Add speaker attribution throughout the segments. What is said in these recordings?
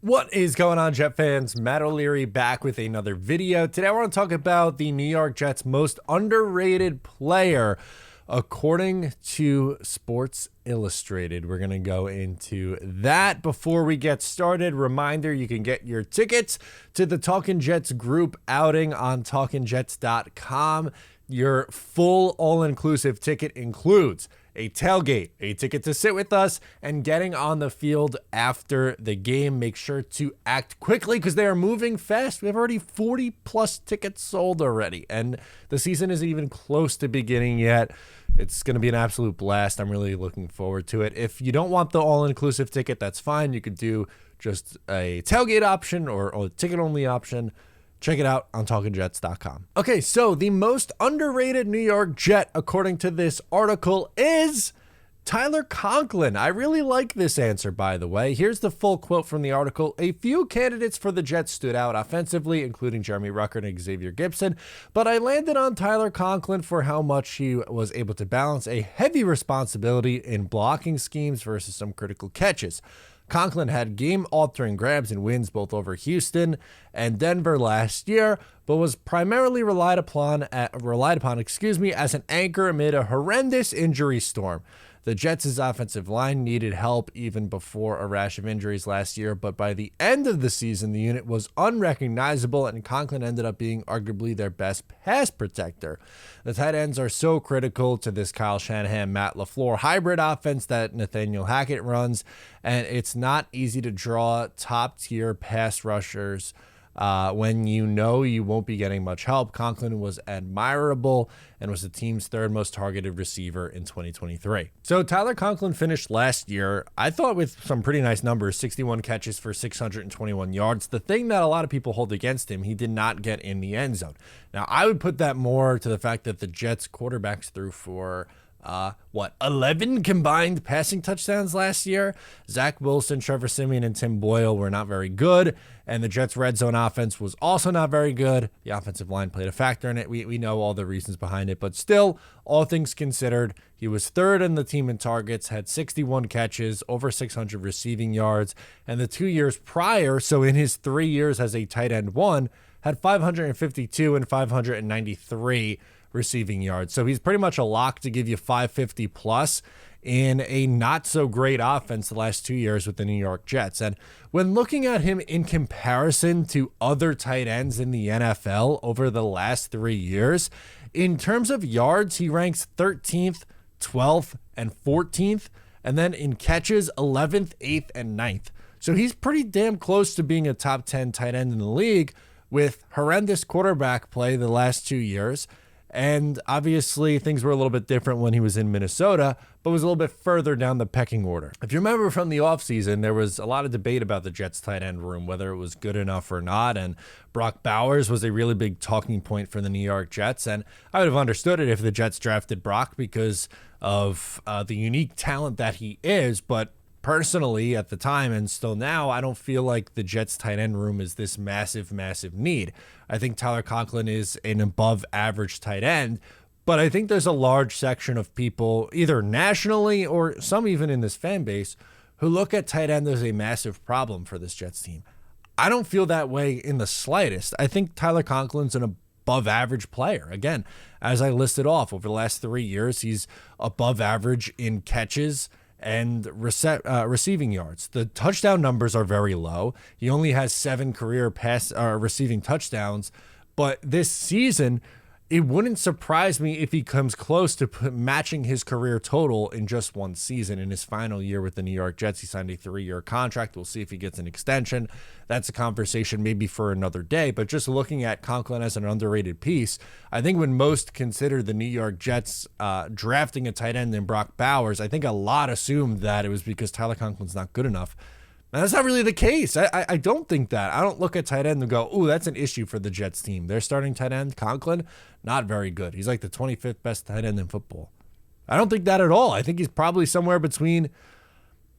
Speaker 1: What is going on, Jet fans? Matt O'Leary back with another video. Today I want to talk about the New York Jets' most underrated player according to Sports Illustrated. We're going to go into that. Before we get started, reminder, you can get your tickets to the Talkin' Jets group outing on talkinjets.com. Your full all-inclusive ticket includes a tailgate, a ticket to sit with us, and getting on the field after the game. Make sure to act quickly because they are moving fast. We have already 40 plus tickets sold already, and the season isn't even close to beginning yet. It's going to be an absolute blast. I'm really looking forward to it. If you don't want the all-inclusive ticket, that's fine. You could do just a tailgate option or a ticket-only option. Check it out on talkinjets.com. Okay, so the most underrated New York Jet, according to this article, is Tyler Conklin. I really like this answer, by the way. Here's the full quote from the article. A few candidates for the Jets stood out offensively, including Jeremy Rucker and Xavier Gibson, but I landed on Tyler Conklin for how much he was able to balance a heavy responsibility in blocking schemes versus some critical catches. Conklin had game-altering grabs and wins both over Houston and Denver last year, but was primarily relied upon as an anchor amid a horrendous injury storm. The Jets' offensive line needed help even before a rash of injuries last year, but by the end of the season, the unit was unrecognizable, and Conklin ended up being arguably their best pass protector. The tight ends are so critical to this Kyle Shanahan, Matt LaFleur hybrid offense that Nathaniel Hackett runs, and it's not easy to draw top-tier pass rushers when you know you won't be getting much help. Conklin was admirable and was the team's third most targeted receiver in 2023. So Tyler Conklin finished last year, I thought, with some pretty nice numbers, 61 catches for 621 yards. The thing that a lot of people hold against him, he did not get in the end zone. Now, I would put that more to the fact that the Jets quarterbacks threw for 11 combined passing touchdowns last year. Zach Wilson, Trevor Siemian, and Tim Boyle were not very good, and the Jets' red zone offense was also not very good. The offensive line played a factor in it. We know all the reasons behind it, but still, all things considered, he was third in the team in targets, had 61 catches, over 600 receiving yards, and the 2 years prior, so in his 3 years as a tight end one, had 552 and 593 receiving yards. So he's pretty much a lock to give you 550 plus in a not so great offense the last 2 years with the New York Jets. And when looking at him in comparison to other tight ends in the NFL over the last 3 years, in terms of yards, he ranks 13th, 12th, and 14th. And then in catches, 11th, 8th, and 9th. So he's pretty damn close to being a top 10 tight end in the league with horrendous quarterback play the last 2 years. And obviously things were a little bit different when he was in Minnesota, but was a little bit further down the pecking order. If you remember from the offseason, there was a lot of debate about the Jets tight end room, whether it was good enough or not. And Brock Bowers was a really big talking point for the New York Jets. And I would have understood it if the Jets drafted Brock because of the unique talent that he is. But personally, at the time and still now, I don't feel like the Jets tight end room is this massive, massive need. I think Tyler Conklin is an above average tight end, but I think there's a large section of people, either nationally or some even in this fan base, who look at tight end as a massive problem for this Jets team. I don't feel that way in the slightest. I think Tyler Conklin's an above average player. Again, as I listed off, over the last 3 years, he's above average in catches and receiving yards. The touchdown numbers are very low. He only has 7 career receiving touchdowns, but this season, it wouldn't surprise me if he comes close to matching his career total in just one season. In his final year with the New York Jets, he signed a 3-year contract. We'll see if he gets an extension. That's a conversation maybe for another day, but just looking at Conklin as an underrated piece, I think when most considered the New York Jets drafting a tight end in Brock Bowers, I think a lot assumed that it was because Tyler Conklin's not good enough. And that's not really the case. I don't think that. I don't look at tight end and go, ooh, that's an issue for the Jets team. Their starting tight end, Conklin, not very good. He's like the 25th best tight end in football. I don't think that at all. I think he's probably somewhere between,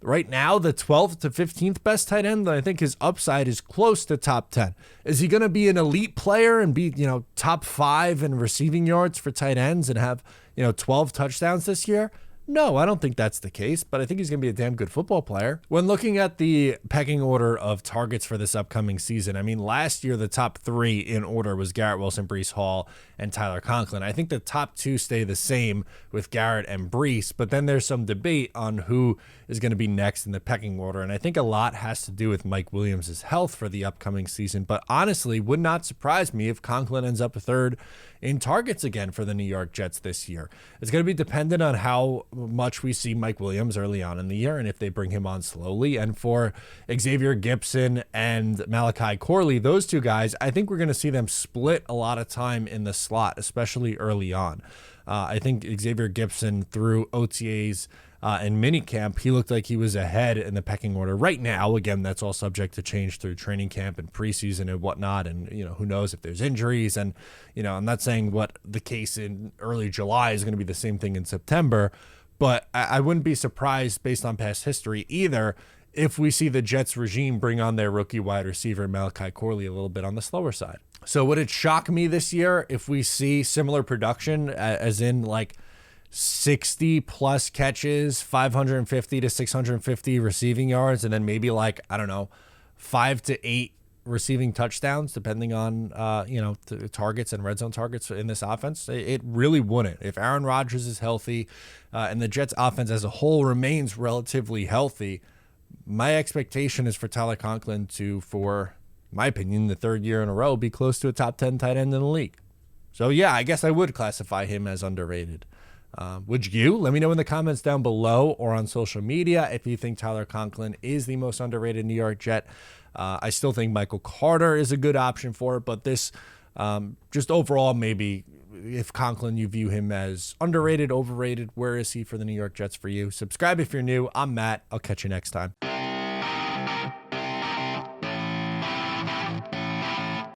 Speaker 1: right now, the 12th to 15th best tight end. And I think his upside is close to top 10. Is he going to be an elite player and be, top 5 in receiving yards for tight ends and have, 12 touchdowns this year? No, I don't think that's the case, but I think he's going to be a damn good football player. When looking at the pecking order of targets for this upcoming season, I mean, last year the top three in order was Garrett Wilson, Breece Hall, and Tyler Conklin. I think the top two stay the same with Garrett and Breece, but then there's some debate on who is going to be next in the pecking order, and I think a lot has to do with Mike Williams' health for the upcoming season, but honestly, would not surprise me if Conklin ends up third in targets again for the New York Jets this year. It's going to be dependent on how much we see Mike Williams early on in the year and if they bring him on slowly. And for Xavier Gipson and Malachi Corley, those two guys, I think we're going to see them split a lot of time in the slot, especially early on. I think Xavier Gipson through OTAs and minicamp, he looked like he was ahead in the pecking order. Right now, again, that's all subject to change through training camp and preseason and whatnot. And, who knows if there's injuries. And, I'm not saying what the case in early July is going to be the same thing in September, but I wouldn't be surprised based on past history either if we see the Jets regime bring on their rookie wide receiver, Malachi Corley, a little bit on the slower side. So would it shock me this year if we see similar production, as in like 60 plus catches, 550 to 650 receiving yards, and then maybe 5 to 8 receiving touchdowns, depending on, the targets and red zone targets in this offense? It really wouldn't. If Aaron Rodgers is healthy and the Jets offense as a whole remains relatively healthy, my expectation is for Tyler Conklin to, for my opinion, the third year in a row, be close to a top 10 tight end in the league. So yeah, I guess I would classify him as underrated. Would you? Let me know in the comments down below or on social media if you think Tyler Conklin is the most underrated New York Jet. I still think Michael Carter is a good option for it, but this just overall, maybe if Conklin, you view him as underrated, overrated, where is he for the New York Jets for you? Subscribe if you're new. I'm Matt. I'll catch you next time.